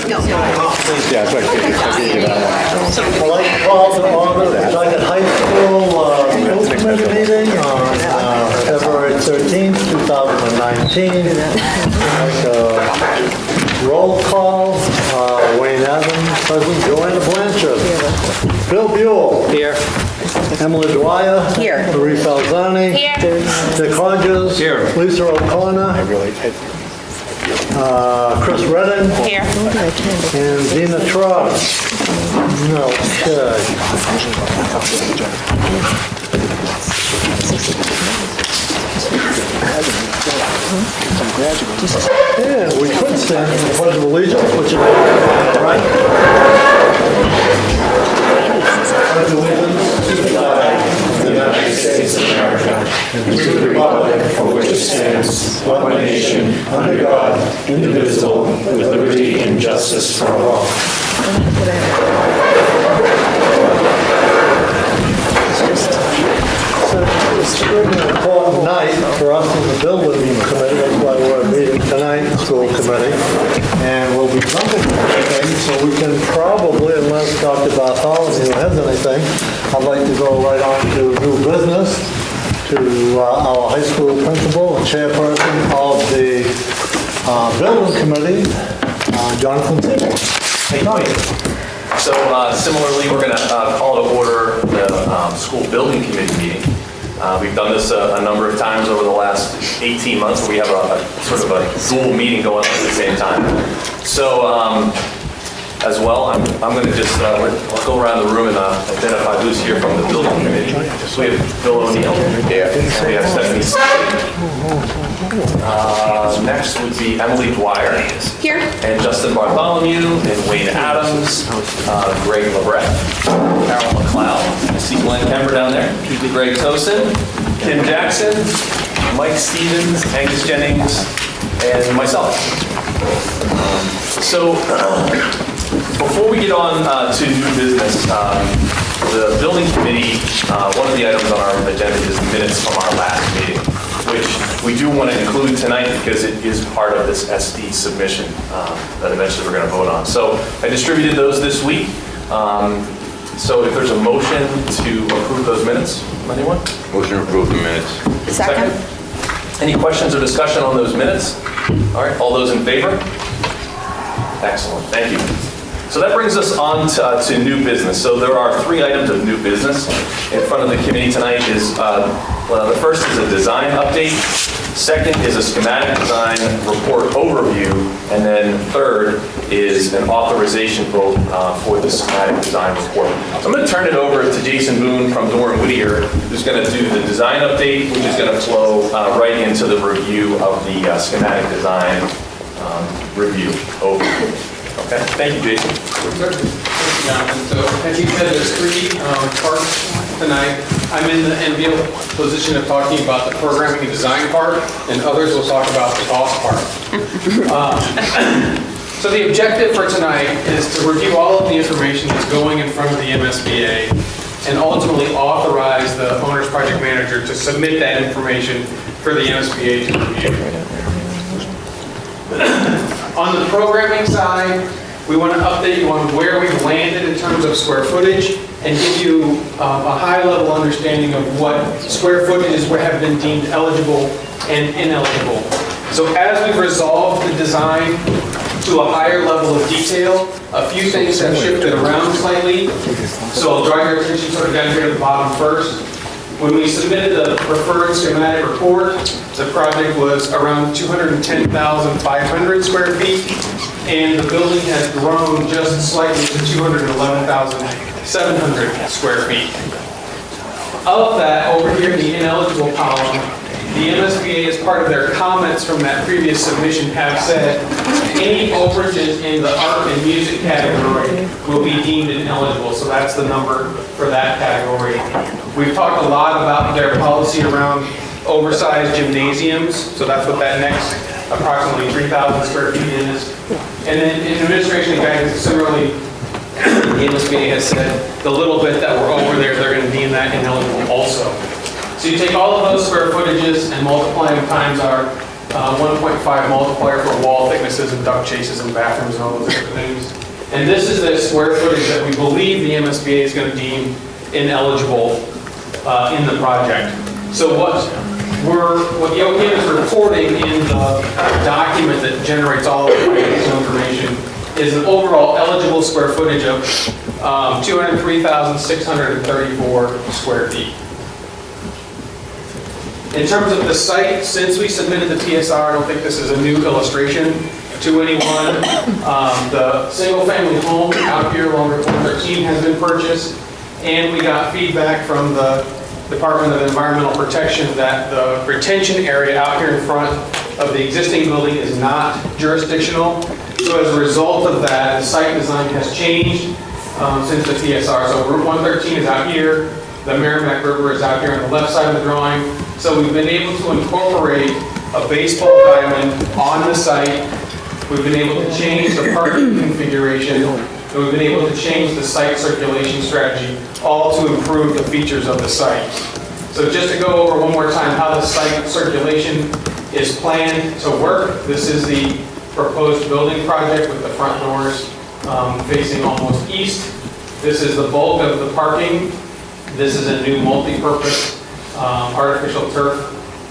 Yeah, it's like, I'll give you that one. I'd like to call to order the Pentucket High School School Committee meeting on February 13th, 2019. Like a roll call, Wayne Evans, President, Joanna Blanchard. Bill Buell. Here. Emily Dwyer. Here. Marie Falzani. Here. Dick Hodges. Here. Lisa O'Connor. Chris Redding. Here. And Dina Trotter. No, okay. Yeah, we could stand for the Pledge of Allegiance, which is right. Pledge of Allegiance to the flag of the United States of America and to the republic for which it stands, one nation, under God, indivisible, with liberty and justice for all. It's an important night for us in the building committee. That's why we're meeting tonight, school committee. And we'll be bumping things, so we can probably, unless Dr. Bartholomew has anything, I'd like to go right on to new business, to our high school principal and chairperson of the building committee, Jonathan Tippett. Thank you. So similarly, we're going to call to order the school building committee meeting. We've done this a number of times over the last 18 months, where we have a sort of a dual meeting going on at the same time. So as well, I'm going to just go around the room and identify who's here from the building committee. So we have Bill O'Neill. Yeah. And we have Stephanie. Next would be Emily Dwyer. Here. And Justin Bartholomew, and Wayne Adams, Greg Lebret, Carol McLeod, I see Glenn Kemper down there, Greg Tosin, Kim Jackson, Mike Stevens, Angus Jennings, and myself. So before we get on to new business, the building committee, one of the items on our agenda is minutes from our last meeting, which we do want to include tonight because it is part of this SD submission that eventually we're going to vote on. So I distributed those this week. So if there's a motion to approve those minutes, anyone? Motion to approve the minutes. Second. Any questions or discussion on those minutes? All right, all those in favor? Excellent, thank you. So that brings us on to new business. So there are 3 items of new business in front of the committee tonight. Well, the first is a design update. Second is a schematic design report overview. And then third is an authorization vote for the schematic design report. So I'm going to turn it over to Jason Boone from Doran Whittier, who's going to do the design update, which is going to flow right into the review of the schematic design review overview. Okay, thank you, Jason. Thank you, Jonathan. So, as you said, there's 3 parts tonight. I'm in the enviable position of talking about the programming and design part, and others will talk about the cost part. So the objective for tonight is to review all of the information that's going in front of the MSBA and ultimately authorize the owner's project manager to submit that information for the MSBA to review. On the programming side, we want to update you on where we've landed in terms of square footage and give you a high-level understanding of what square footages have been deemed eligible and ineligible. So as we've resolved the design to a higher level of detail, a few things have shifted around slightly. So I'll draw your attention sort of down here at the bottom first. When we submitted the preferred schematic report, the project was around 210,500 square feet, and the building has grown just slightly to 211,700 square feet. Of that, over here in the ineligible column, the MSBA, as part of their comments from that previous submission, have said any overages in the art and music category will be deemed ineligible. So that's the number for that category. We've talked a lot about their policy around oversized gymnasiums. So that's what that next approximately 3,000 square feet is. And then in administration guidance, similarly, the MSBA has said the little bit that we're over there, they're going to deem that ineligible also. So you take all of those square footages and multiply them times our 1.5 multiplier for wall thicknesses and duct chases and bathrooms and all those different things. And this is the square footage that we believe the MSBA is going to deem ineligible in the project. So what the OPM is reporting in the document that generates all of the financial information is an overall eligible square footage of 203,634 square feet. In terms of the site, since we submitted the PSR, I don't think this is a new illustration to anyone. The single-family home out here along Route 113 has been purchased, and we got feedback from the Department of Environmental Protection that the retention area out here in front of the existing building is not jurisdictional. So as a result of that, the site design has changed since the PSR. So Route 113 is out here, the Merrimack River is out here on the left side of the drawing. So we've been able to incorporate a baseball diamond on the site. We've been able to change the parking configuration. And we've been able to change the site circulation strategy, all to improve the features of the site. So just to go over one more time how the site circulation is planned to work. This is the proposed building project with the front doors facing almost east. This is the bulk of the parking. This is a new multi-purpose artificial turf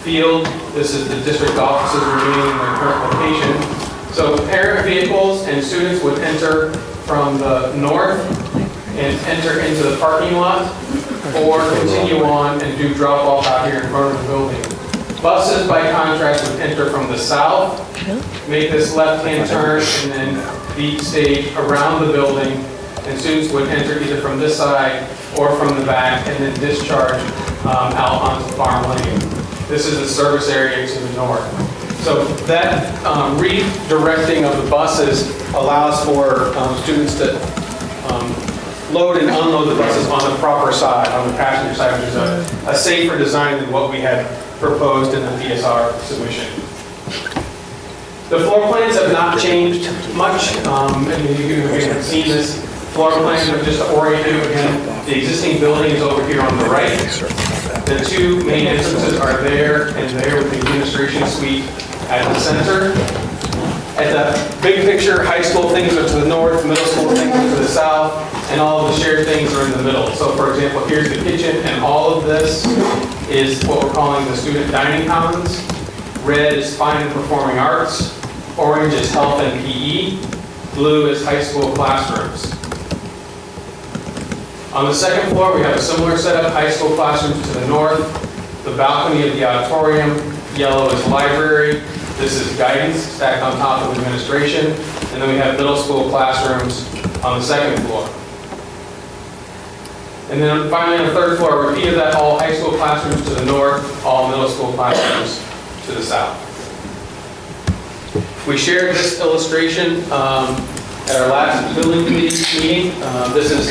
field. This is the district offices remaining in their current location. So parent vehicles and students would enter from the north and enter into the parking lot, or continue on and do drop-off out here in front of the building. Buses, by contrast, would enter from the south, make this left-hand turn, and then beat stage around the building, and students would enter either from this side or from the back, and then discharge out onto Farm Lane. This is the service area to the north. So that redirecting of the buses allows for students to load and unload the buses on the proper side, on the passenger side, which is a safer design than what we had proposed in the PSR submission. The floor plans have not changed much. You haven't seen this floor plan, but just to orient you again, the existing building is over here on the right. The two main entrances are there and there with the administration suite at the center. At the big picture, high school things are to the north, middle school things are to the south, and all of the shared things are in the middle. So for example, here's the kitchen, and all of this is what we're calling the student dining commons. Red is fine and performing arts. Orange is health and PE. Blue is high school classrooms. On the second floor, we have a similar setup, high school classrooms to the north, the balcony of the auditorium. Yellow is library. This is guidance stacked on top of administration. And then we have middle school classrooms on the second floor. And then finally on the third floor, a repeat of that, all high school classrooms to the north, all middle school classrooms to the south. We shared this illustration at our last building committee meeting. This is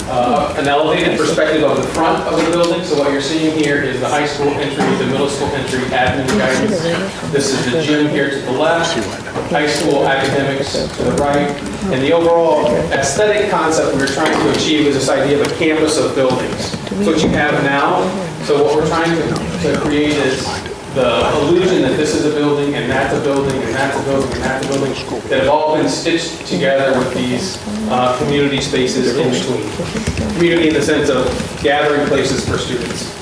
an elevated perspective of the front of the building. So what you're seeing here is the high school entry, the middle school entry, admin guidance. This is the gym here to the left, high school academics to the right. And the overall aesthetic concept we're trying to achieve is this idea of a campus of buildings. So what you have now, so what we're trying to create is the illusion that this is a building, and that's a building, and that's a building, and that's a building, that have all been stitched together with these community spaces in between. Community in the sense of gathering places for students.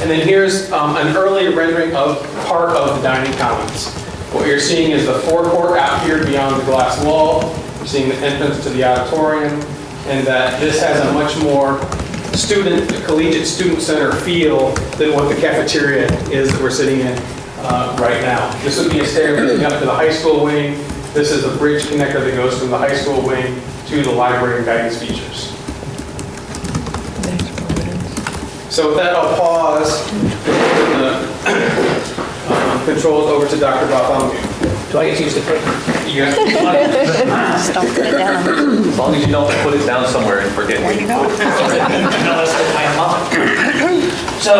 And then here's an early rendering of part of the dining commons. What you're seeing is the forecourt out here beyond the glass wall. You're seeing the entrance to the auditorium, and that this has a much more collegiate student center feel than what the cafeteria is that we're sitting in right now. This would be a stair leading up to the high school wing. This is a bridge connector that goes from the high school wing to the library and guidance features. So with that, I'll pause and controls over to Dr. Bartholomew. Do I get to use the clicker? You got it. Don't put it down. As long as you don't put it down somewhere and forget where you put it. No, that's the plan. So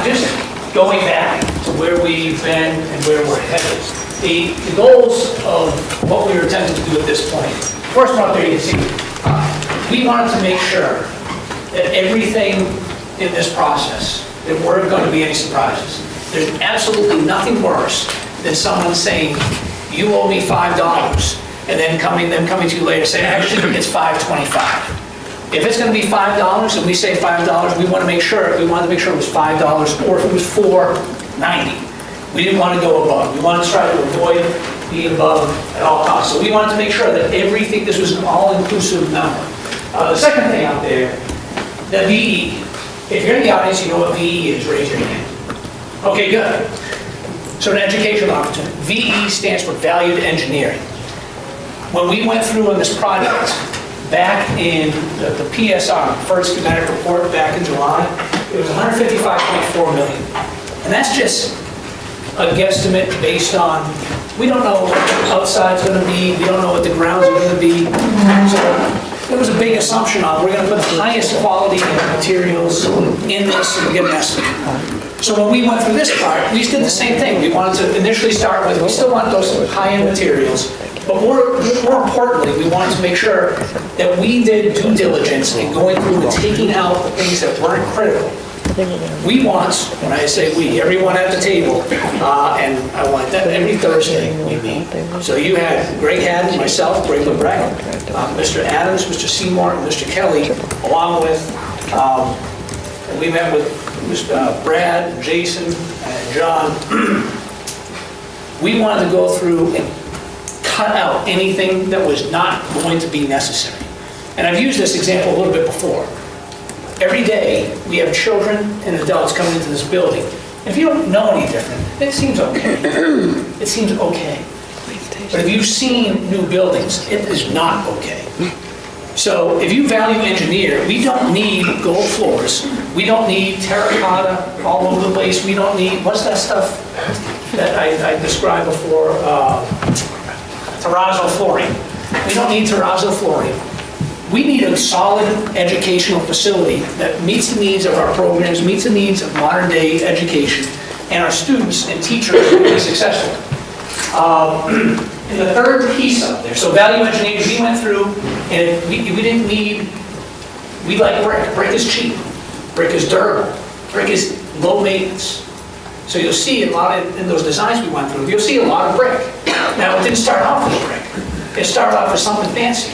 just going back to where we've been and where we're headed, the goals of what we were attempting to do at this point. First one up there, you can see, we wanted to make sure that everything in this process, there weren't going to be any surprises. There's absolutely nothing worse than someone saying, you owe me $5, and then coming to you later saying, actually, it's $5.25. If it's going to be $5 and we say $5, we want to make sure it was $5 or if it was $4.90. We didn't want to go above. We wanted to try to avoid being above at all costs. So we wanted to make sure that everything, this was an all-inclusive number. The second thing out there, the VE. If you're in the audience, you know what VE is, raise your hand. Okay, good. So an educational opportunity. VE stands for Valued Engineering. When we went through on this project, back in the PSR, first schematic report back in July, it was $155.4 million. And that's just a guesstimate based on, we don't know what the outside's gonna be, we don't know what the grounds are gonna be. So there was a big assumption on, we're gonna put the highest quality materials in this and get an estimate. So when we went through this part, we did the same thing. We wanted to initially start with, we still want those high-end materials, but more importantly, we wanted to make sure that we did due diligence in going through and taking out the things that weren't critical. We want, when I say we, everyone at the table, and I want that every Thursday we meet. So you had Greg Haddon, myself, Greg LeBrecq, Mr. Adams, Mr. Seymour, and Mr. Kelly, along with, we met with Mr. Brad, Jason, and John. We wanted to go through and cut out anything that was not going to be necessary. And I've used this example a little bit before. Every day, we have children and adults coming into this building. If you don't know any different, it seems okay. It seems okay. But if you've seen new buildings, it is not okay. So if you value engineer, we don't need gold floors. We don't need terracotta all over the place. We don't need, what's that stuff that I described before? Terrazzo flooring. We don't need terrazzo flooring. We need a solid educational facility that meets the needs of our programs, meets the needs of modern day education, and our students and teachers will be successful. And the third piece up there, so value engineering, we went through, and we didn't need, we like brick. Brick is cheap. Brick is durable. Brick is low maintenance. So you'll see a lot in those designs we went through, you'll see a lot of brick. Now, it didn't start off as brick. It started off as something fancy.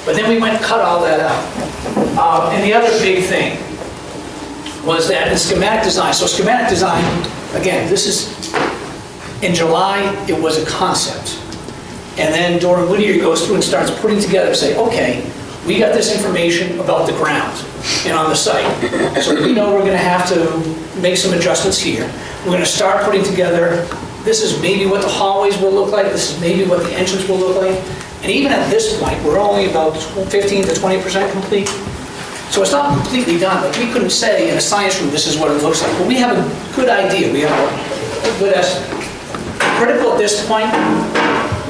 But then we went and cut all that out. And the other big thing was that in schematic design, so schematic design, again, this is, in July, it was a concept. And then Doran Whittier goes through and starts putting together, say, okay, we got this information about the ground and on the site. So we know we're gonna have to make some adjustments here. We're gonna start putting together, this is maybe what the hallways will look like, this is maybe what the entrance will look like. And even at this point, we're only about 15 to 20% complete. So it's not completely done, but we couldn't say in a science room, this is what it looks like. But we have a good idea, we have a good estimate. Critical at this point,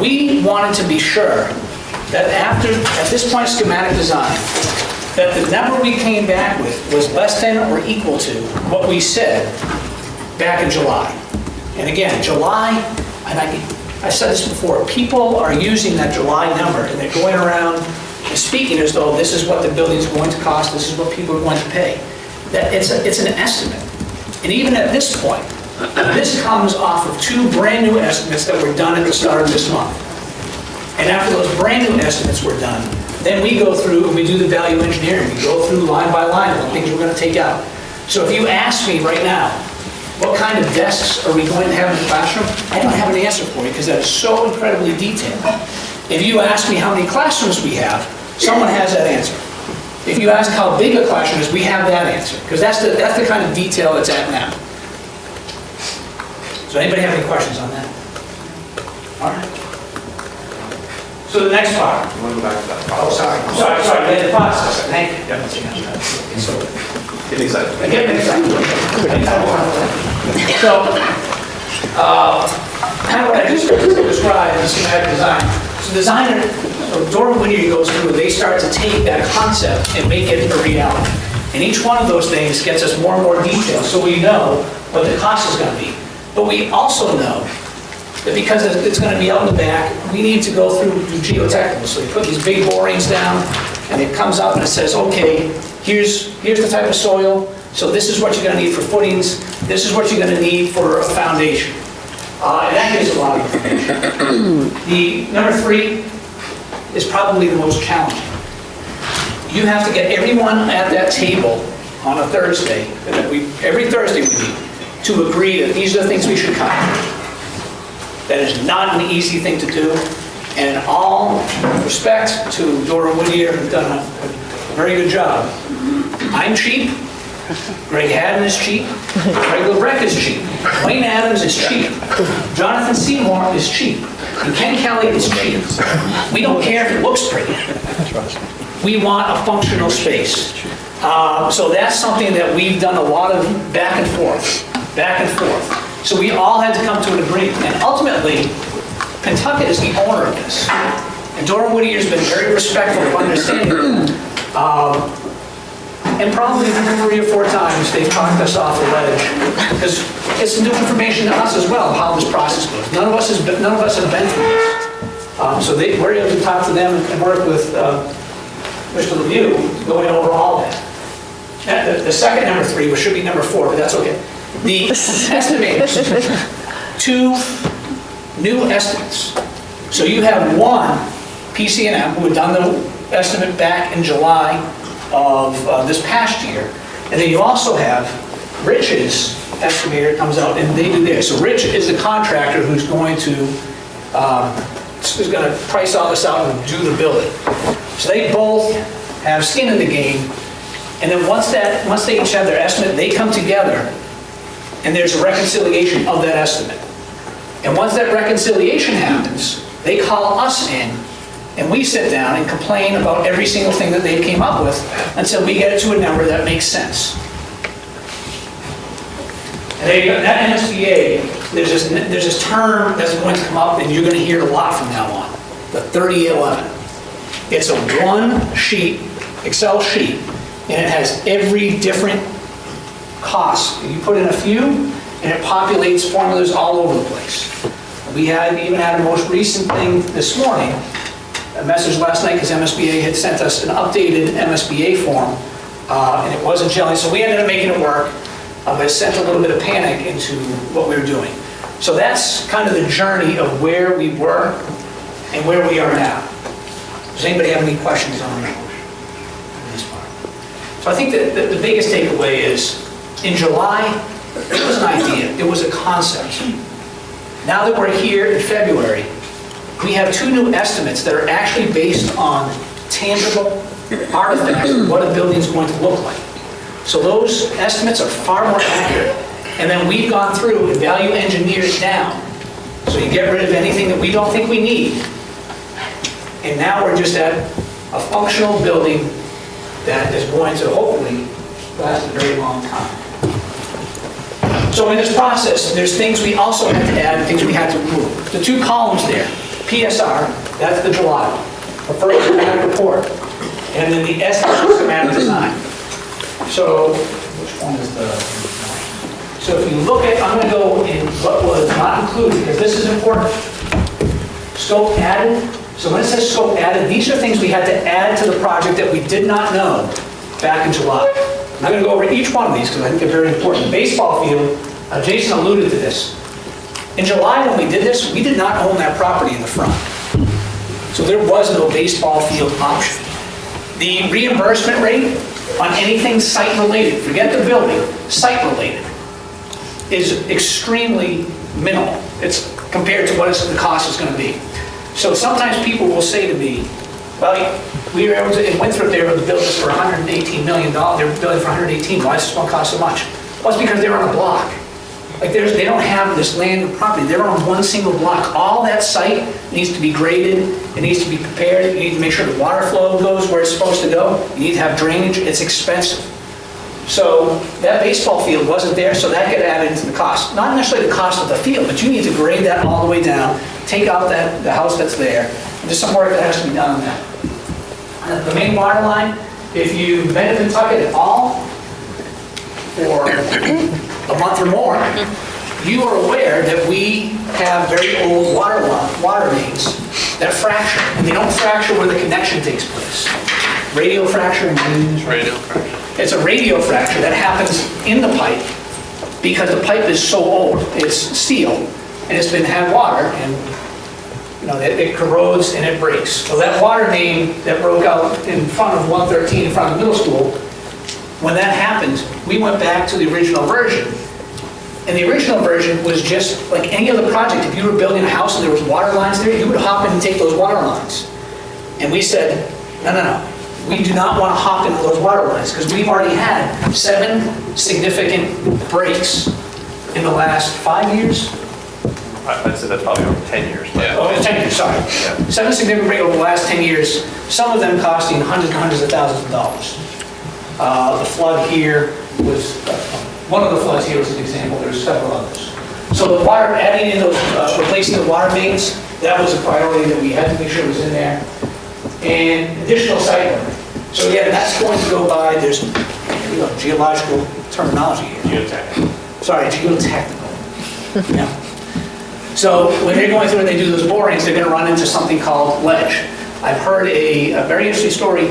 we wanted to be sure that at this point schematic design, that the number we came back with was less than or equal to what we said back in July. And again, July, and I said this before, people are using that July number and they're going around and speaking as though this is what the building is going to cost, this is what people are going to pay. That it's an estimate. And even at this point, this comes off of 2 brand new estimates that were done at the start of this month. And after those brand new estimates were done, then we go through and we do the value engineering. We go through line by line the things we're going to take out. So if you ask me right now, what kind of desks are we going to have in the classroom? I don't have an answer for you because that is so incredibly detailed. If you ask me how many classrooms we have, someone has that answer. If you ask how big a classroom is, we have that answer because that's the kind of detail it's at now. So anybody have any questions on that? All right. So the next part. You want to go back to that? Oh, sorry, the process. Thank you. So, Getting excited. again, so, how would I just describe the schematic design? So designer, so Doran Whittier goes through, they start to take that concept and make it a reality. And each one of those things gets us more and more detail, so we know what the cost is going to be. But we also know that because it's going to be out in the back, we need to go through geotechnical. So you put these big borings down, and it comes up and it says, okay, here's the type of soil, So this is what you're gonna need for footings, this is what you're gonna need for a foundation. And that gives a lot of information. The number 3 is probably the most challenging. You have to get everyone at that table on a Thursday, every Thursday we meet, to agree that these are the things we should cut. That is not an easy thing to do, and in all respect to Dora Whittier, who's done a very good job. I'm cheap, Greg Haddon is cheap, Craig LeBrecq is cheap, Wayne Adams is cheap, Jonathan Seymour is cheap, and Ken Kelly is cheap. We don't care if it looks pretty. We want a functional space. So that's something that we've done a lot of back and forth. So we all had to come to an agreement. And ultimately, Pentucket is the owner of this. And Dora Whittier's been very respectful of understanding that. And probably 3 or 4 times they've talked us off the ledge. Because it's new information to us as well, how this process goes. None of us have been through this. So we're able to talk to them and work with Mr. Lemieux going over all that. The second number 3, which should be number 4, but that's okay. The estimators, 2 new estimates. So you have one, PCM, who had done the estimate back in July of this past year. And then you also have Rich's estimator comes out and they do theirs. So Rich is the contractor who's going to price all this out and do the building. So they both have skin in the game. And then once they each have their estimate, they come together and there's a reconciliation of that estimate. And once that reconciliation happens, they call us in and we sit down and complain about every single thing that they came up with until we get it to a number that makes sense. And that MSBA, there's this term that's going to come up and you're going to hear a lot from now on, the 3011. It's a 1-sheet, Excel sheet, and it has every different cost. You put in a few, and it populates formulas all over the place. We even had a most recent thing this morning, a message last night, because MSBA had sent us an updated MSBA form, and it wasn't gelling, so we ended up making it work, but it sent a little bit of panic into what we were doing. So that's kind of the journey of where we were and where we are now. Does anybody have any questions on this part? So I think that the biggest takeaway is, in July, it was an idea, it was a concept. Now that we're here in February, we have 2 new estimates that are actually based on tangible artifacts of what a building is going to look like. So those estimates are far more accurate. And then we've gone through and value engineered it down. So you get rid of anything that we don't think we need. And now we're just at a functional building that is going to hopefully last a very long time. So in this process, there's things we also had to add and things we had to remove. The 2 columns there, PSR, that's the July one, the first schematic report, and then the estimate schematic design. So, which one is the? So if you look at, I'm going to go in what was not included, because this is important. Scope added. So when it says scope added, these are things we had to add to the project that we did not know back in July. I'm going to go over each one of these because I think they're very important. The baseball field, Jason alluded to this. In July when we did this, we did not own that property in the front. So there was no baseball field option. The reimbursement rate on anything site-related, forget the building, site-related, is extremely minimal. It's compared to what the cost is going to be. So sometimes people will say to me, well, we were able to, in Winthrop, they were able to build this for $118 million. They're building for $118. Why does this one cost so much? Well, it's because they're on a block. Like they don't have this land and property. They're on one single block. All that site needs to be graded. It needs to be prepared. You need to make sure the water flow goes where it's supposed to go. You need to have drainage. It's expensive. So that baseball field wasn't there, so that got added into the cost. Not necessarily the cost of the field, but you need to grade that all the way down, take out the house that's there. And there's some work that has to be done on that. The main water line, if you've been to Pentucket at all for a month or more, you are aware that we have very old water mains that fracture, and they don't fracture where the connection takes place. Radial fracture and radial fracture. It's a radial fracture that happens in the pipe because the pipe is so old. It's steel, and it's been had water, and it corrodes and it breaks. So that water main that broke out in front of 113, in front of the middle school, when that happened, we went back to the original version. And the original version was just like any other project. If you were building a house and there was water lines there, you would hop in and take those water lines. And we said, no. We do not want to hop into those water lines because we've already had 7 significant breaks in the last 5 years. I'd say that's probably over 10 years. But Oh, 10 years, sorry. 7 significant breaks over the last 10 years, some of them costing hundreds and hundreds of thousands of dollars. The flood here was, one of the floods here was an example, there's several others. So the water, adding in those, replacing the water mains, that was a priority that we had to make sure was in there. And additional site work. So again, that's going to go by, there's geological terminology here. geotech. Sorry, geotechnical. Yeah. So when they're going through and they do those borings, they're going to run into something called ledge. I've heard a very interesting story.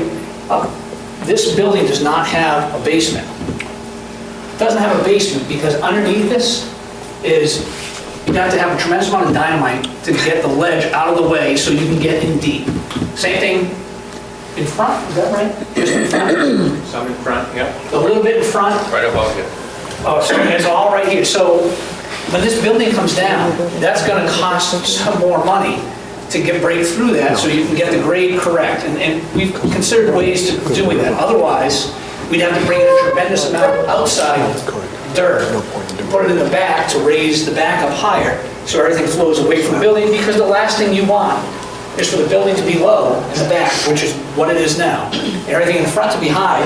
This building does not have a basement. It doesn't have a basement because underneath this is, you have to have a tremendous amount of dynamite to get the ledge out of the way so you can get in deep. Same thing in front, is that right? Just in front? Some in front, yeah, A little bit in front. right above you. Oh, so it's all right here. So when this building comes down, that's going to cost some more money to break through that so you can get the grade correct. And we've considered ways to doing that. Otherwise, we'd have to bring in a tremendous amount of outside dirt, put it in the back to raise the back up higher so everything flows away from the building, because the last thing you want is for the building to be low in the back, which is what it is now, and everything in the front to be high.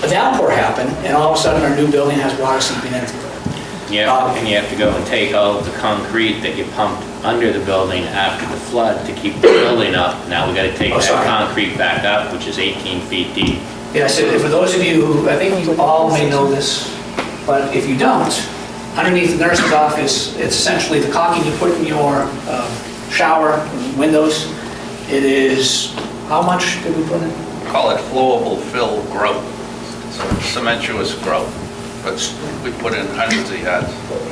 A downpour happened, and all of a sudden our new building has water seeping into it. Yeah, and you have to go and take all of the concrete that you pumped under the building after the flood to keep the building up. Now we gotta take Oh, that sorry. concrete back up, which is 18 feet deep. Yeah, so for those of you who, I think you all may know this, but if you don't, underneath the nurse's office, it's essentially the caulking you put in your shower windows. It is, how much did we put in? Call it flowable fill grout, so cementous grout, but we put in hundreds of yards.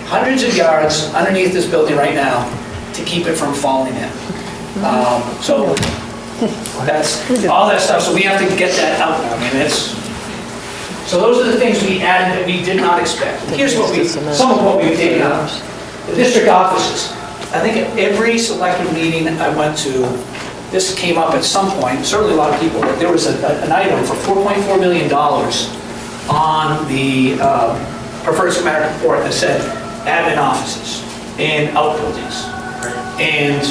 Hundreds of yards underneath this building right now to keep it from falling in. So that's all that stuff, so we have to get that out now. I mean, so those are the things we added that we did not expect. Here's some of what we've taken out. The district offices. I think at every selective meeting I went to, this came up at some point, certainly a lot of people, but there was an item for $4.4 million on the preferred schematic report that said admin offices and outbuildings. And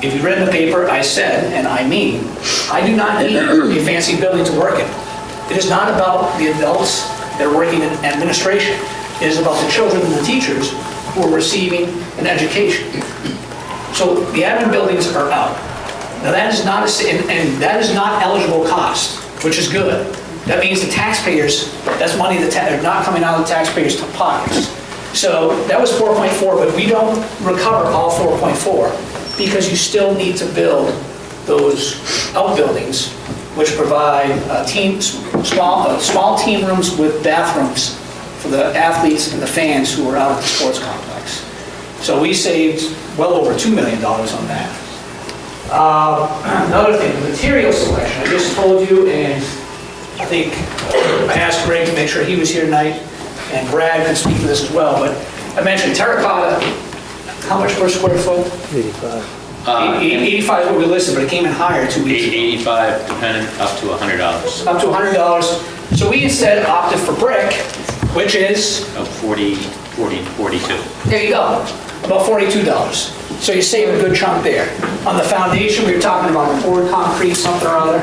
if you read in the paper, I said, and I mean, I do not need a fancy building to work in. It is not about the adults that are working in administration. It is about the children and the teachers who are receiving an education. So the admin buildings are out. Now that is not and that is not eligible cost, which is good. That means the taxpayers, that's money that are not coming out of the taxpayers' pockets. So that was 4.4, but we don't recover all 4.4 because you still need to build those outbuildings, which provide small team rooms with bathrooms for the athletes and the fans who are out at the sports complex. So we saved well over $2 million on that. Another thing, material selection. I just told you, and I think I asked Greg to make sure he was here tonight, and Brad could speak to this as well, but I mentioned terracotta, how much per square foot? 85. 85 is what we listed, but it came in higher 2 weeks ago. 85, depending, up to $100. Up to $100. So we instead opted for brick, which is, Of 42. there you go, about $42. So you save a good chunk there. On the foundation, we were talking about poured concrete, something or other.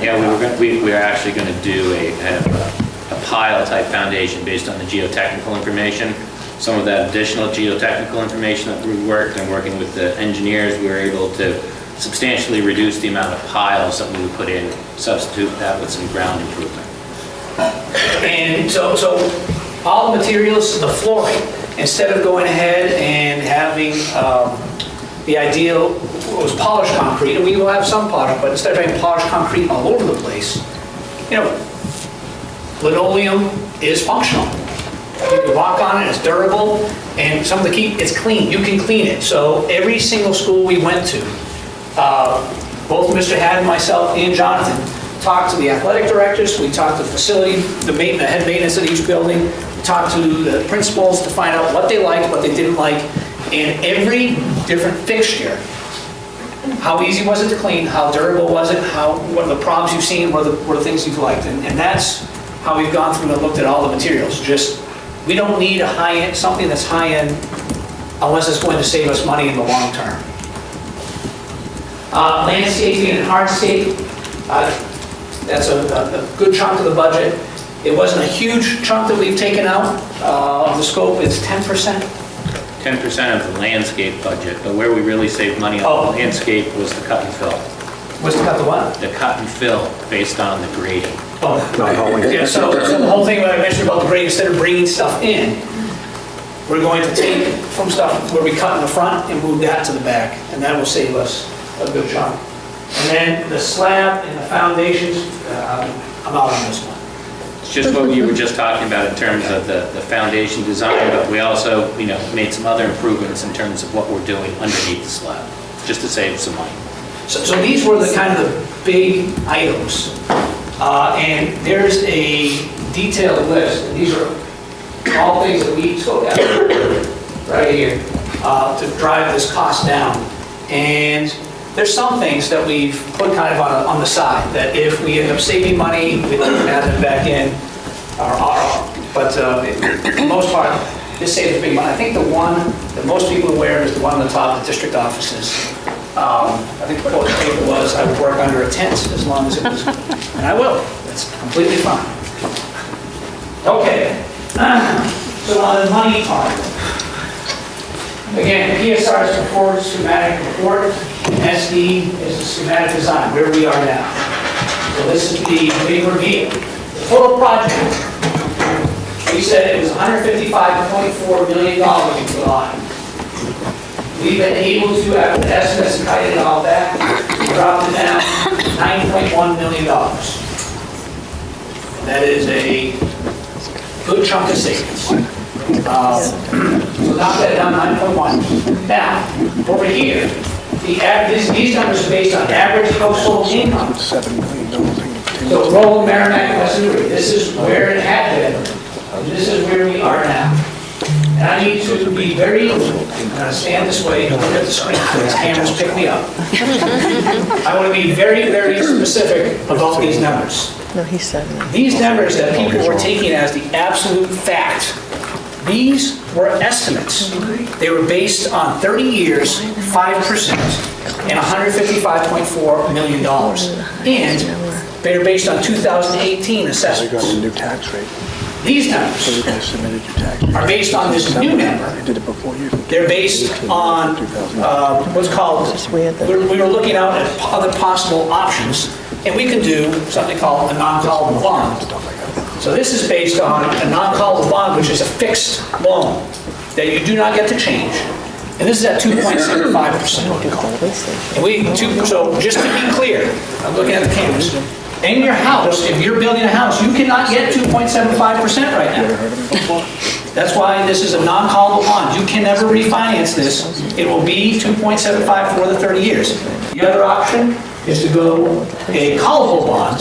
Yeah, we were actually going to do a pile type foundation based on the geotechnical information. Some of that additional geotechnical information that we worked and working with the engineers, we were able to substantially reduce the amount of piles that we would put in, substitute that with some ground improvement. And so all the materials, the flooring, instead of going ahead and having the ideal was polished concrete, and we will have some polished, but instead of having polished concrete all over the place, Linoleum is functional. You can walk on it, it's durable, and some of the key, it's clean, you can clean it. So every single school we went to, both Mr. Haddon, myself, and Jonathan talked to the athletic directors, we talked to the facility, the head maintenance of each building, talked to the principals to find out what they liked, what they didn't like, and every different fixture, how easy was it to clean, how durable was it, what are the problems you've seen, what are the things you've liked, and that's how we've gone through and looked at all the materials. Just, we don't need a high-end, something that's high-end unless it's going to save us money in the long term. Landscaping and hardscape, that's a good chunk of the budget. It wasn't a huge chunk that we've taken out of the scope, it's 10%. 10% of the landscape budget, but where we really saved money on the landscape was the cut and fill. Was to cut the what? The cut and fill based on the grading. Oh, yeah, so the whole thing that I mentioned about the grade, instead of bringing stuff in, we're going to take from stuff where we cut in the front and move that to the back, and that will save us a good chunk. And then the slab and the foundations, I'm out on this one. It's just what you were just talking about in terms of the foundation design, but we also, made some other improvements in terms of what we're doing underneath the slab, just to save some money. So these were the kind of the big items. And there's a detailed list, and these are all things that we scoped out right here to drive this cost down. And there's some things that we've put kind of on the side, that if we end up saving money, we can add them back in, but for the most part, this saves big money. I think the one that most people are aware of is the one on the top, the district offices. I think the quote paper was, I would work under a tent as long as it was, and I will. That's completely fine. Okay, so on the money part. Again, PSR is before schematic report, SD is the schematic design, where we are now. So this is the big reveal. The total project, we said it was $155.4 million we put on. We've been able to, after the estimates and cutting it all back, drop it down $9.1 million. That is a good chunk of savings. So knock that down 9.1. Now, over here, these numbers are based on average household income. So Roland, Merrimack, West Newbury, this is where it had been, and this is where we are now. And I need to be very, I'm going to stand this way and look at the screen so these cameras pick me up. I want to be very, very specific about these numbers. No, he said no. These numbers that people were taking as the absolute fact, these were estimates. They were based on 30 years, 5%, and $155.4 million. And they were based on 2018 assessments. New tax rate. These numbers are based on this new number. They're based on what's called, we were looking out at other possible options, and we can do something called a non-callable bond. So this is based on a non-callable bond, which is a fixed loan that you do not get to change. And this is at 2.75%. And so just to be clear, I'm looking at the cameras. In your house, if you're building a house, you cannot get 2.75% right now. That's why this is a non-callable bond. You can never refinance this. It will be 2.75 for the 30 years. The other option is to go a callable bond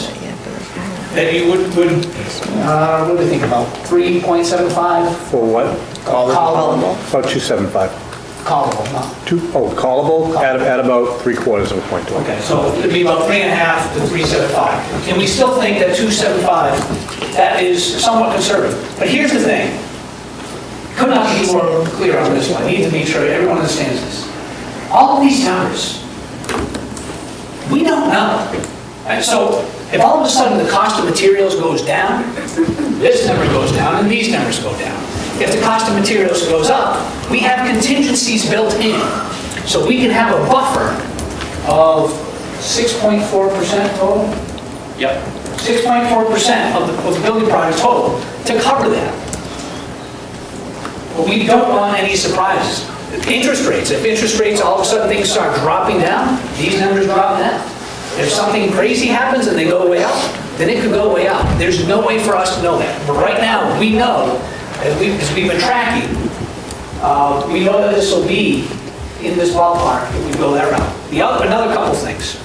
that you would what do you think about? 3.75? For what? Callable. About 275. Callable, no. Callable at about 3/4 of a point to it. Okay, so it'd be about 3.5 to 3.75. And we still think that 2.75, that is somewhat conservative. But here's the thing. Could not be more clear on this one. I need to make sure everyone understands this. All of these numbers, we don't know. And so if all of a sudden the cost of materials goes down, this number goes down and these numbers go down. If the cost of materials goes up, we have contingencies built in. So we can have a buffer of 6.4% total? Yep. 6.4% of the building project total to cover that. But we don't want any surprises. Interest rates, if interest rates all of a sudden start dropping down, these numbers drop down. If something crazy happens and they go way up, then it could go way up. There's no way for us to know that. But right now, we know, because we've been tracking, we know that this will be in this ballpark if we go that route. Another couple things.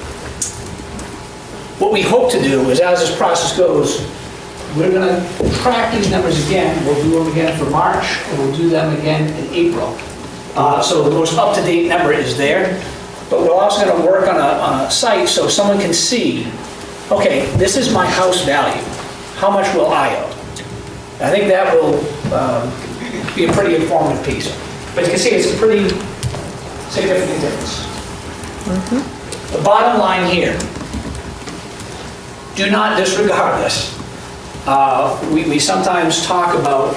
What we hope to do is, as this process goes, we're going to track these numbers again. We'll do them again for March, and we'll do them again in April. So the most up-to-date number is there, but we're also going to work on a site so someone can see, okay, this is my house value. How much will I owe? I think that will be a pretty informative piece. But you can see it's a pretty significant difference. The bottom line here, do not disregard this. We sometimes talk about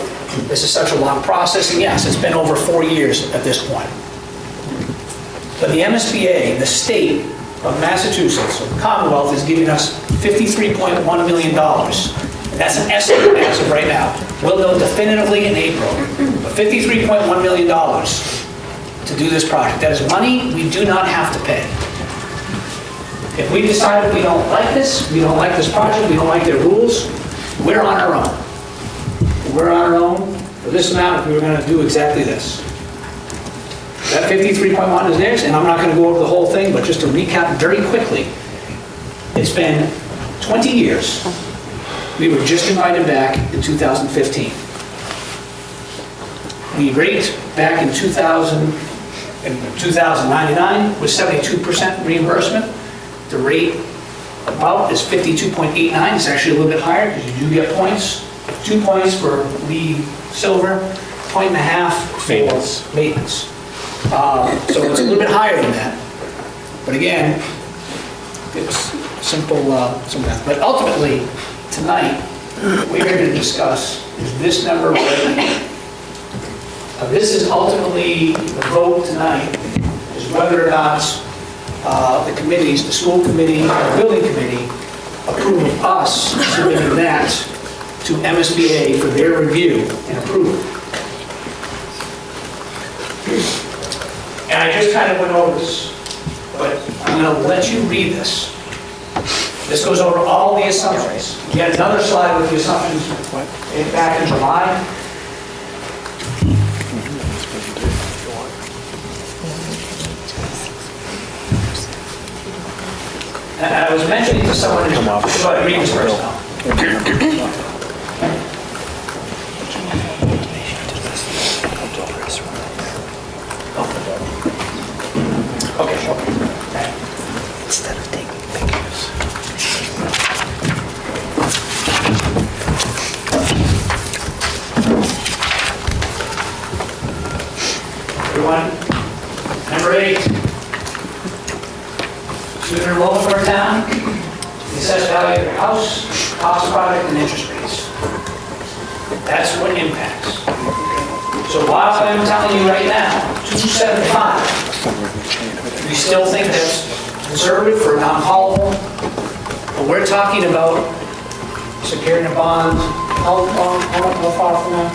this is such a long process, and yes, it's been over 4 years at this point. But the MSBA, the state of Massachusetts, or the Commonwealth, is giving us $53.1 million. That's an estimate as of right now. We'll know definitively in April, but $53.1 million to do this project. That is money we do not have to pay. If we decide we don't like this, we don't like this project, we don't like their rules, we're on our own. We're on our own for this amount if we were going to do exactly this. That 53.1 is theirs, and I'm not going to go over the whole thing, but just to recap very quickly, it's been 20 years. We were just invited back in 2015. The rate back in 2099 was 72% reimbursement. The rate about is 52.89. It's actually a little bit higher because you do get points. 2 points for lead silver, 1.5 for maintenance. So it's a little bit higher than that. But again, it's simple math. But ultimately, tonight, what we're going to discuss is this number right here. This is ultimately the vote tonight, is whether or not the committees, the school committee, the building committee, approve us submitting that to MSBA for their review and approval. And I just kind of went over this, but I'm going to let you read this. This goes over all the assumptions. We had another slide with the assumptions back in July. And I was mentioning to someone, but read this first now. Okay. Instead of taking pictures. Everyone, number 8. Student enrollment for a town, the assessed value of your house, cost of product, and interest rates. That's what impacts. So while I'm telling you right now, 275, we still think that's conservative for non-callable, but we're talking about securing a bond. How far from that?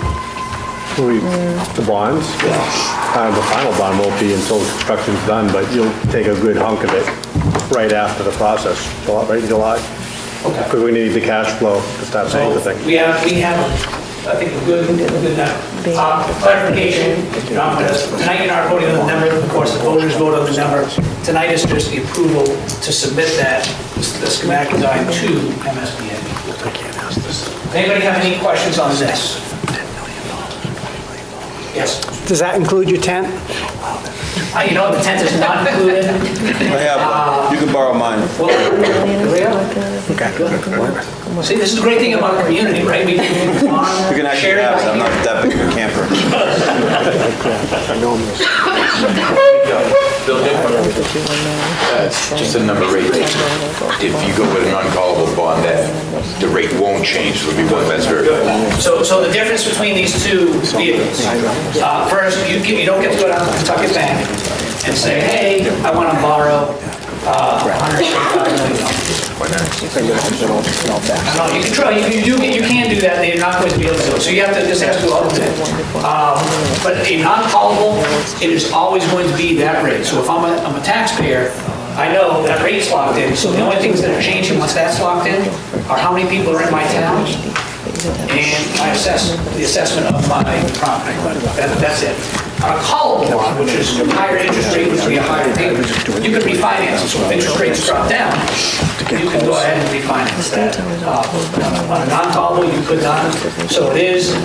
The bonds? The final bond won't be until construction's done, but you'll take a good hunk of it right after the process, right in July. Okay. Because we need the cash flow to start paying the thing. We have, I think, a good clarification. Tonight you're not voting on the number, of course, the voters vote on the number. Tonight is just the approval to submit the schematic design to MSBA. Anybody have any questions on this? Yes. Does that include your tent? You know, the tent is not included. I have, you can borrow mine. Well, there we are. See, this is the great thing about a community, right? We can You can actually have it, I'm not that big of a camper. Just a number rate. If you go with a non-callable bond, that the rate won't change, it'll be one, that's very good. So the difference between these two vehicles, first, you don't get to go down to Pentucket Bank and say, hey, I want to borrow $135 million. No, you can try, you can do that, they're not going to be able to do it, so you have to, this has to go up but a non-callable, it is always going to be that rate. So if I'm a taxpayer, I know that rate's locked in, so the only things that are changing once that's locked in are how many people are in my town and the assessment of my property. That's it. On a callable bond, which is a higher interest rate, which would be a higher payment, you can refinance it. So if interest rates drop down, you can go ahead and refinance that. On a non-callable, you could not. So it is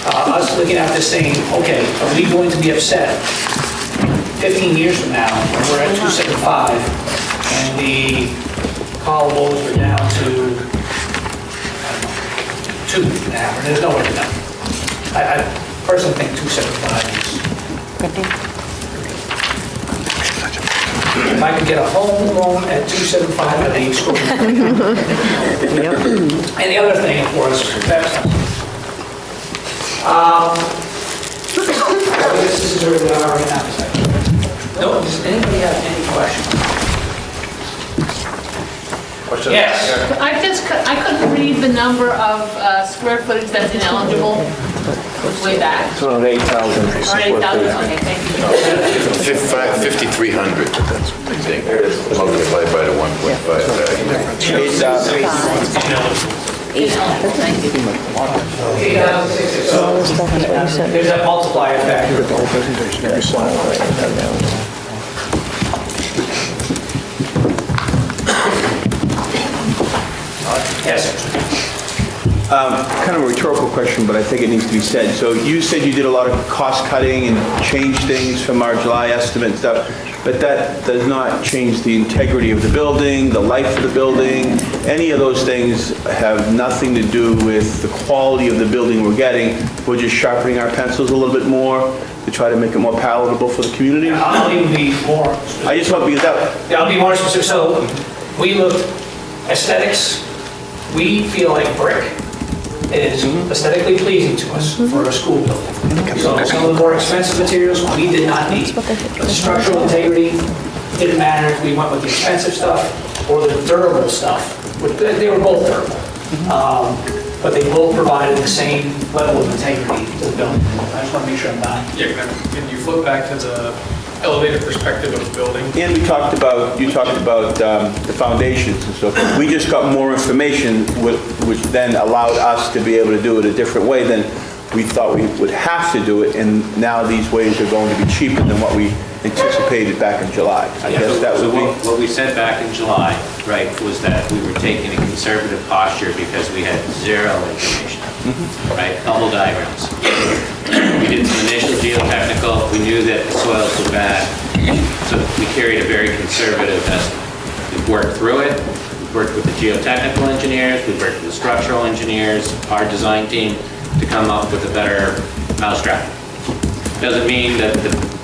us looking at this saying, okay, are we going to be upset 15 years from now when we're at 275 and the callables are down to, I don't know, 2.5, and there's no way to know. I personally think 275 is. If I could get a home loan at 275, I'd be extraordinary. And the other thing, of course, this is where we are right now. No, does anybody have any questions? Questions? Yes. I couldn't read the number of square footage that's ineligible. It's way back. It's around 8,000. Or 8,000, okay, thank you. 5,300, I think, multiplied by the 1.5 value. Thank you. So there's that multiplier factor. The whole presentation, every slide. Yes, sir. Kind of a rhetorical question, but I think it needs to be said. So you said you did a lot of cost cutting and changed things from our July estimate and stuff, but that does not change the integrity of the building, the life of the building. Any of those things have nothing to do with the quality of the building we're getting. We're just sharpening our pencils a little bit more to try to make it more palatable for the community. I'll even be more. I just want to be that. Yeah, I'll be more specific. So we looked aesthetics. We feel like brick is aesthetically pleasing to us for a school building. So some of the more expensive materials we did not need. But the structural integrity didn't matter if we went with the expensive stuff or the durable stuff. They were both durable. But they both provided the same level of integrity to the building. I just want to make sure I'm not. Yeah, can you flip back to the elevated perspective of the building? And you talked about the foundations and so forth. We just got more information, which then allowed us to be able to do it a different way than we thought we would have to do it, and now these ways are going to be cheaper than what we anticipated back in July. I guess that would be... What we said back in July, right, was that we were taking a conservative posture because we had zero information, right? Bubble diagrams. We did some initial geotechnical. We knew that the soils were bad, so we carried a very conservative estimate. We worked through it. We worked with the geotechnical engineers. We worked with the structural engineers, our design team, to come up with a better mousetrap. Doesn't mean that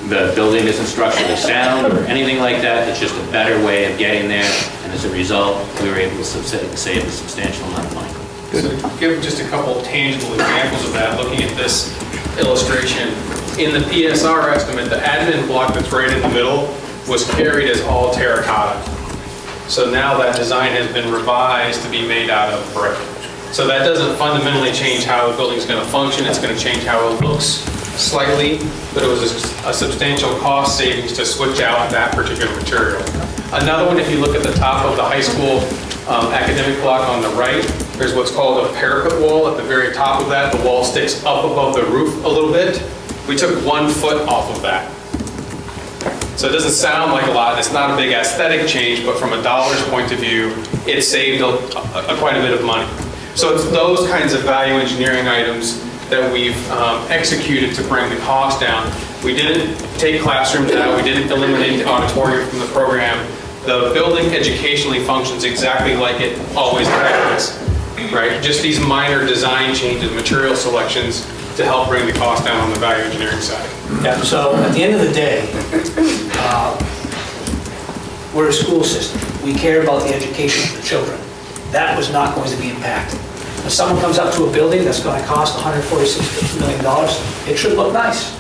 the building isn't structurally sound or anything like that. It's just a better way of getting there, and as a result, we were able to save a substantial amount of money. So to give just a couple tangible examples of that, looking at this illustration, in the PSR estimate, the admin block that's right in the middle was carried as all terracotta. So now that design has been revised to be made out of brick. So that doesn't fundamentally change how the building's going to function. It's going to change how it looks slightly, but it was a substantial cost savings to switch out that particular material. Another one, if you look at the top of the high school academic block on the right, there's what's called a parapet wall. At the very top of that, the wall sticks up above the roof a little bit. We took 1 foot off of that. So it doesn't sound like a lot, and it's not a big aesthetic change, but from a dollar's point of view, it saved quite a bit of money. So it's those kinds of value engineering items that we've executed to bring the cost down. We didn't take classrooms out, we didn't eliminate the auditorium from the program. The building educationally functions exactly like it always has, right? Just these minor design changes, material selections to help bring the cost down on the value engineering side. Yeah, so at the end of the day, we're a school system. We care about the education of the children. That was not going to be impacted. If someone comes up to a building that's going to cost $146 million, it should look nice.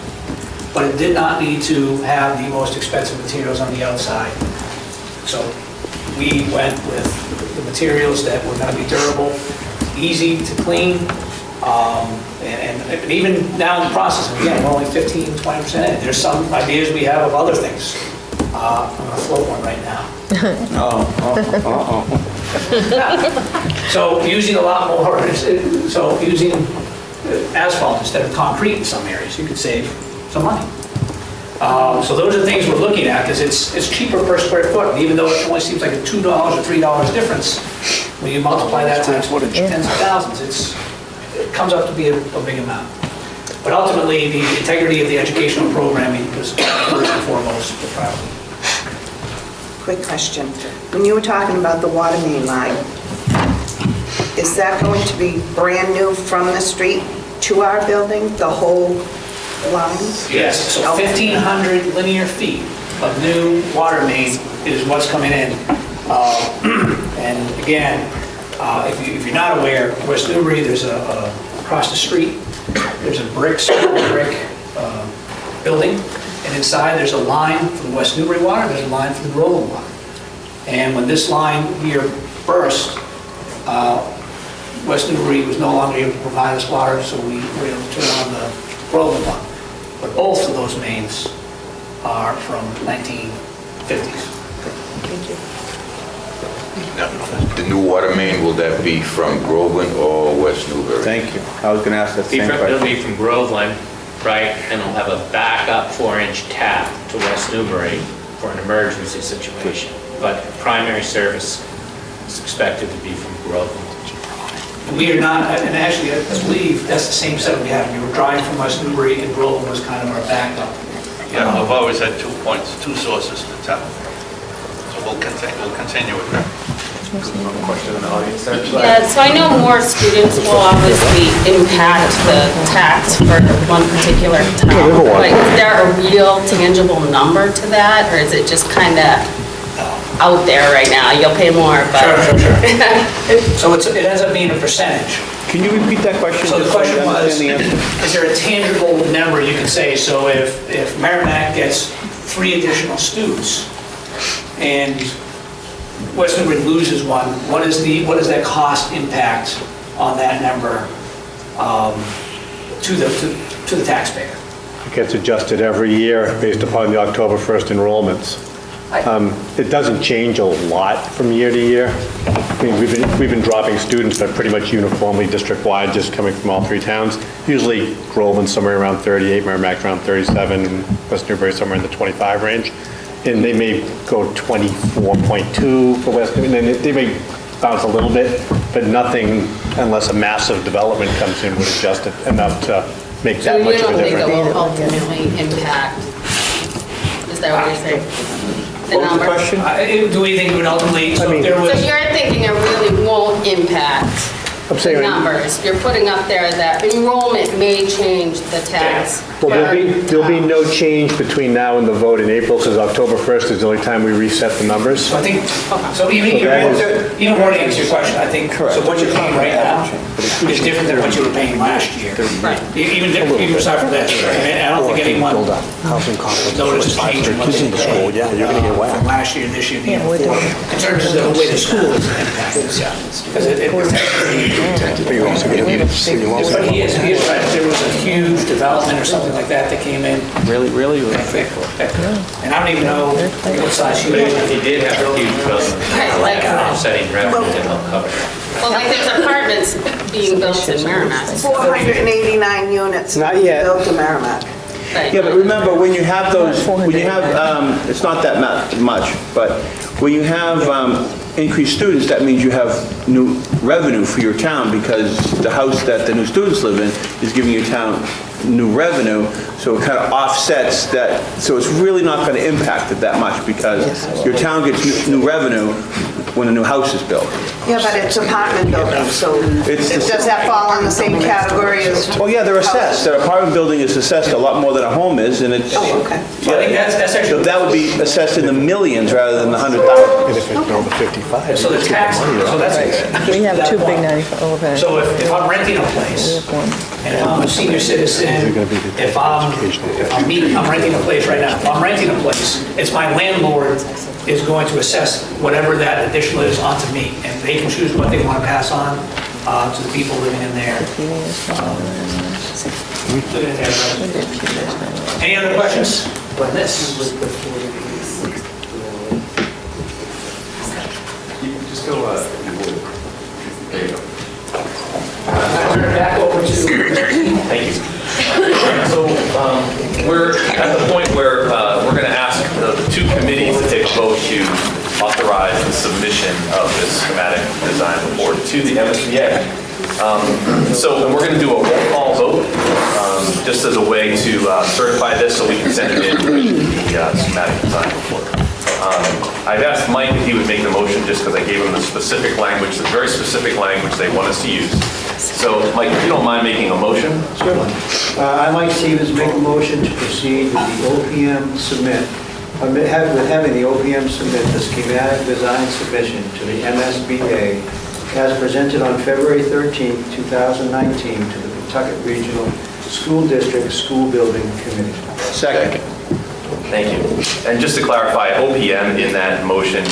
But it did not need to have the most expensive materials on the outside. So we went with the materials that were going to be durable, easy to clean, and even now in the process, again, we're only 15, 20% in. There's some ideas we have of other things I'm gonna float one right now. So using a lot more, so using asphalt instead of concrete in some areas, you could save some money. So those are things we're looking at, because it's cheaper per square foot, and even though it only seems like a $2 or $3 difference, when you multiply that times tens of thousands, it comes up to be a big amount. But ultimately, the integrity of the educational programming was first and foremost the priority. Quick question. When you were talking about the water main line, is that going to be brand new from the street to our building, the whole line? Yes, so 1,500 linear feet of new water main is what's coming in. And again, if you're not aware, West Newbury, there's across the street, there's a brick building, and inside there's a line for the West Newbury water, there's a line for the Groveland water. And when this line here burst, West Newbury was no longer able to provide us water, so we were able to turn on the Groveland one. But both of those mains are from 1950s. Thank you. Now, the new water main, will that be from Groveland or West Newbury? Thank you. I was going to ask that same It'll question. be from Groveland, right, and it'll have a backup 4-inch tap to West Newbury for an emergency situation. But primary service is expected to be from Groveland. We are not, and actually, I believe that's the same setup we have. We were driving from West Newbury, and Groveland was kind of our backup. Yeah, I've always had 2 points, 2 sources to tap. So we'll continue with that. Question in the audience there? Yeah, so I know more students will obviously impact the tax for one particular town. Like, is there a real tangible number to that, or is it just kind of out there right now? You'll pay more, but... Sure. So it ends up being a percentage. Can you repeat that question? So the just so I question was, understand the answer? is there a tangible number you can say? So if Merrimack gets 3 additional students, and West Newbury loses one, what is that cost impact on that number to the taxpayer? It gets adjusted every year based upon the October 1st enrollments. It doesn't change a lot from year to year. I mean, we've been dropping students, but pretty much uniformly district-wide, just coming from all 3 towns. Usually Groveland somewhere around 38, Merrimack around 37, and West Newbury somewhere in the 25 range. And they may go 24.2 for West Newbury, and then they may bounce a little bit, but nothing, unless a massive development comes in, would adjust it enough to make that much of a So you don't think it difference. will ultimately impact? Is that what you're saying? What was the question? Do we think it would ultimately, so if there So was... you're thinking it really won't impact I'm the saying, numbers? You're putting up there that enrollment may change the tax. well, there'll be no change between now and the vote in April, because October 1st is the only time we reset the numbers. So I think, so even more to answer your question, I think, so what you're paying right now is different than what you were paying last year. Right. Even aside from this, I don't think anyone noticed a change in what they pay. Yeah, you're gonna get whacked. From last year, this year, the year before, in terms of the way the school is impacted, yeah. Because it But you also get but he is right, if there was a huge development or something like that that came in, Really? and I don't even know what size she But was. if you did have a huge development, Like, offsetting revenue to help cover it. well, like there's apartments being built in Merrimack. 489 units. Not yet. Built in Merrimack. Right. Yeah, but remember, when you have those, it's not that much, but when you have increased students, that means you have new revenue for your town, because the house that the new students live in is giving your town new revenue, so it kind of offsets that, so it's really not going to impact it that much, because your town gets new revenue when a new house is built. Yeah, but it's apartment buildings, so does that fall in the same category as? Oh, yeah, they're assessed. An apartment building is assessed a lot more than a home is, and it's... Oh, okay. So I think that's So actually, that would be assessed in the millions rather than the 100,000. And if it's over 55. so the tax, so that's. We have that 2 big point. 95, okay. So if I'm renting a place, and if I'm a senior citizen, if I'm renting a place right now, if I'm renting a place, it's my landlord is going to assess whatever that additional is onto me, and they can choose what they want to pass on to the people living in there. Any other questions on this? Just go, if you would. There you go. I turn it back over to Thank you. So we're at the point where we're going to ask the two committees to take a vote to authorize the submission of this schematic design report to the MSBA. And we're going to do a roll call vote just as a way to certify this so we can send it in the schematic design report. I've asked Mike if he would make the motion just because I gave him the specific language, the very specific language they want us to use. So, Mike, if you don't mind making a motion? Certainly. I'd like to see us make a motion to proceed with the OPM submit, with having the OPM submit the schematic design submission to the MSBA as presented on February 13, 2019 to the Pentucket Regional School District School Building Committee. Second. Thank you. And just to clarify, OPM in that motion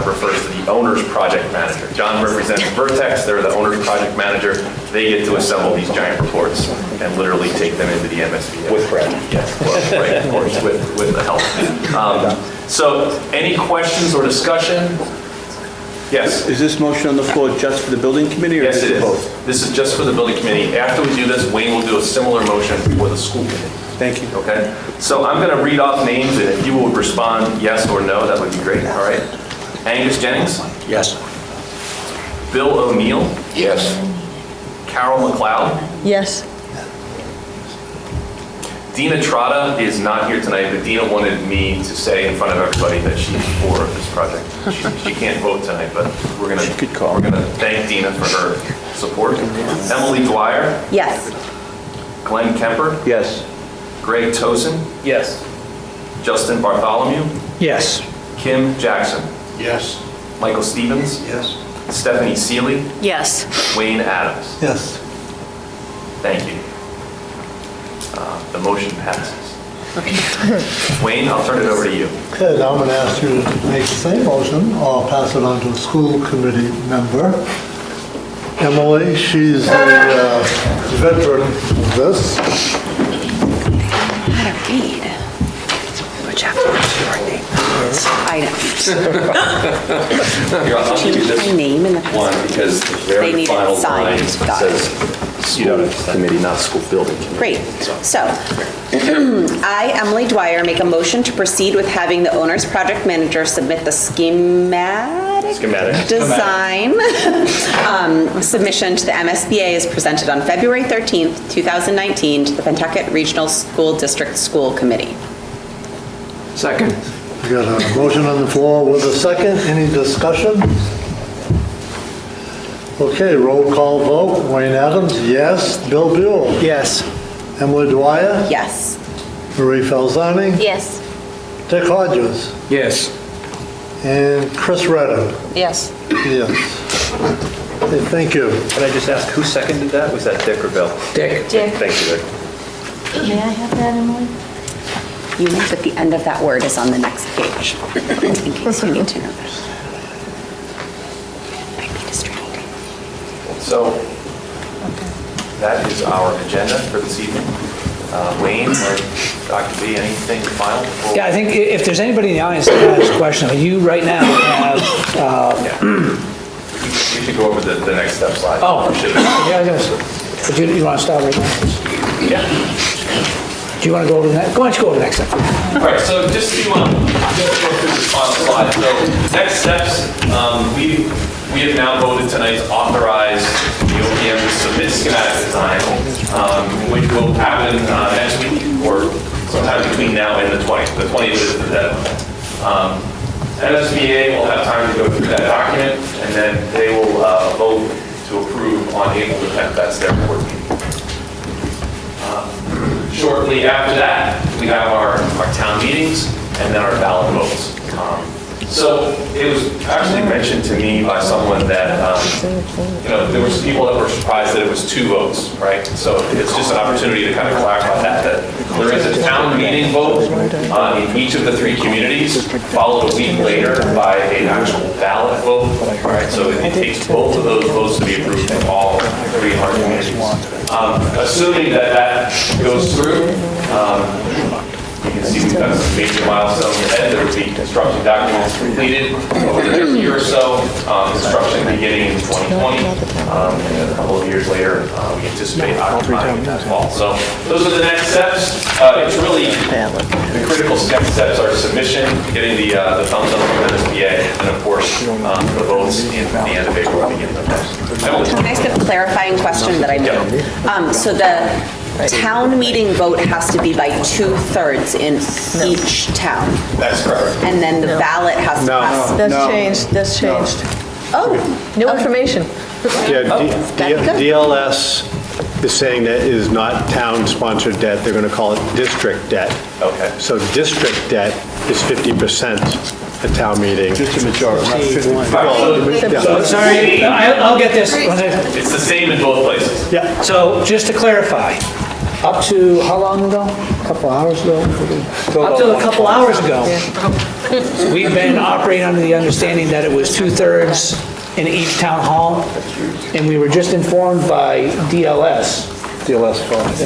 refers to the owner's project manager. John represents Vertex, they're the owner's project manager. They get to assemble these giant reports and literally take them into the MSBA. With Brad. Yes, well, right, of course, with the help. So any questions or discussion? Yes? Is this motion on the floor just for the building committee or Yes, is it it is. both? This is just for the building committee. After we do this, Wayne will do a similar motion for the school committee. Thank you. Okay, so I'm going to read off names, and if you would respond yes or no, that would be great, all right? Angus Jennings? Yes. Bill O'Neill? Yes. Carol McLeod? Yes. Dina Trotta is not here tonight, but Dina wanted me to say in front of everybody that she's for this project. She can't vote tonight, but we're going to thank Dina for her support. Emily Dwyer? Yes. Glenn Kemper? Yes. Greg Tosin? Yes. Justin Bartholomew? Yes. Kim Jackson? Yes. Michael Stevens? Yes. Stephanie Seeley? Yes. Wayne Adams? Yes. Thank you. The motion passes. Wayne, I'll turn it over to you. Okay, now I'm going to ask you to make the same motion or pass it on to a school committee member. Emily, she's a veteran of this. How to read. Which have to write items. Here, I'll give you this My name in the one because the They very need it final signed. line Got it. says school committee, not school building committee. Great. So, I, Emily Dwyer, make a motion to proceed with having the owner's project manager submit the schematic design submission to the MSBA as presented on February 13th, 2019 to the Pentucket Regional School District School Committee. Second. We got a motion on the floor with a second. Any discussion? Okay, roll call vote. Wayne Adams, yes. Bill Buell? Yes. Emily Dwyer? Yes. Marie Falzani? Yes. Dick Hodges? Yes. And Chris Redden? Yes. Yes. Okay, thank you. Can I just ask, who seconded that? Was that Dick or Bill? Dick. Dick. Thank you, Dick. May I have that, Emily? You know that the end of that word is on the next page, in case you need to know that. Might be distracting. So that is our agenda for this evening. Wayne or Dr. B, anything final? before- Yeah, I think if there's anybody in the audience that has a question, you right now have, You should go over the next step slide. oh, Should- yeah, I guess, but you want to start right now? Yeah. Do you want to go to the next, go ahead, go to the next step. All right, so just to go through this final slide. So next steps, we have now voted tonight to authorize the OPM to submit schematic design, which will happen next week or sometime between now and the 20th. The 20th is the deadline. MSBA will have time to go through that document, and then they will vote to approve on April the 10th. That's their board meeting. Shortly after that, we have our town meetings and then our ballot votes. So it was actually mentioned to me by someone that, there were some people that were surprised that it was 2 votes, right? So it's just an opportunity to kind of clarify that there is a town meeting vote in each of the 3 communities, followed a week later by an actual ballot vote, right? So it takes both of those votes to be approved in all 3 of our communities. Assuming that goes through, You can see we've got some major milestones ahead. There will be construction documents completed over the next year or so, construction beginning in 2020, and then a couple of years later, we anticipate occupying it that fall. So those are the next steps. It's really, the critical next steps are submission, getting the thumbs up from MSBA, and of course, the votes in the end of April, beginning of May. Can I ask a clarifying question that I know? So the town meeting vote has to be by 2/3 in each town, That's correct. and then the ballot has to pass. That's changed. Oh, New information. Yeah, that'd be good. DLS is saying that it is not town-sponsored debt, they're going to call it district debt. Okay. So district debt is 50% at town meeting. Just a majority, not 51. So, sorry, I'll get this. It's the same in both places. Yeah. So just to clarify, up to how long ago? A couple hours ago. Up to a couple hours ago, we've been operating under the understanding that it was 2/3 in each town hall, and we were just informed by DLS, Yeah,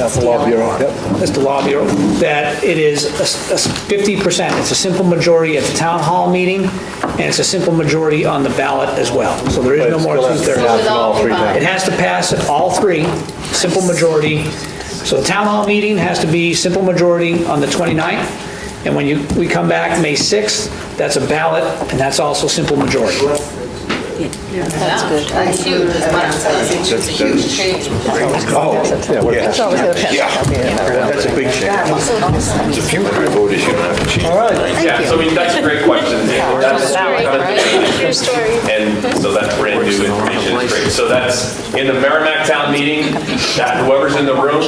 the law bureau, yep. that's the law bureau, that it is a 50%. It's a simple majority at the town hall meeting, and it's a simple majority on the ballot as well. So there is no more 2/3. Pass in all three towns. It has to pass at all three, simple majority. So the town hall meeting has to be simple majority on the 29th, and when we come back May 6th, that's a ballot, and that's also simple majority. That's good. That's huge, is what I'm saying. It's a huge change. Oh, That's always going to pass. that's a big change. It's a few hundred voters, you don't have to change. All right. Yeah, so I mean, that's a great question. That's kind of the change. And so that's brand new information, it's great. So that's, in the Merrimack Town meeting, that whoever's in the room,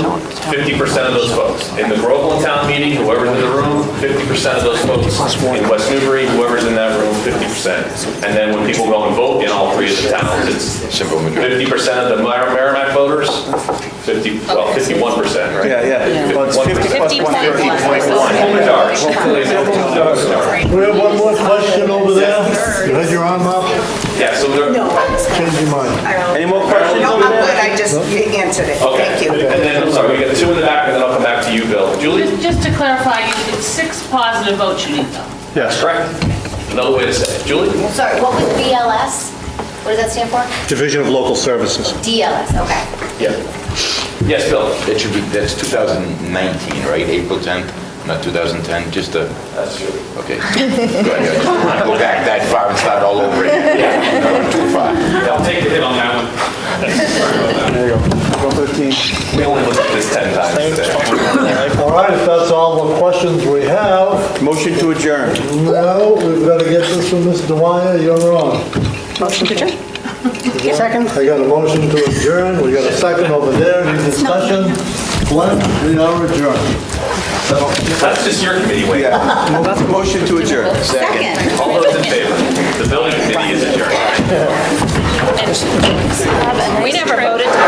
50% of those folks. In the Groveland Town meeting, whoever's in the room, 50% of those folks. In West Newbury, whoever's in that room, 50%. And then when people go and vote in all three of the towns, it's Simple majority. 50% of the Merrimack voters, 51%, right? Yeah. Well, it's 50 plus 1. 50.1. Simple majority. We have one more question over there. You had your arm up? Yeah, so there, Change your mind. Any more questions No, over I'm good, there? I just, you answered it. okay. Thank you. And then, I'm sorry, we got two in the back, and then I'll come back to you, Bill. Julie? Just to clarify, it's 6 positive votes you need though. Yes. Correct. Another way to say it. Julie? Sorry, what was BLS? What does that stand for? Division of Local Services. DLS, okay. Yeah. Yes, Bill? That should be, that's 2019, right? April 10th, not 2010, just a, That's true. okay. Go ahead. Go back that far and start all over again. No, too far. I'll take the hit on that one. There you go. 13. We only looked at this 10 times today. All right, if that's all the questions we have, Motion to adjourn. no, we've got to get this from Ms. Dwyer, you're on. Motion to adjourn? Second. I got a motion to adjourn, we got a second over there, any discussion? Glenn, we are adjourned. That's just your committee, wait. Yeah. Motion to adjourn. Second. All those in favor? The building committee is adjourned. We never voted to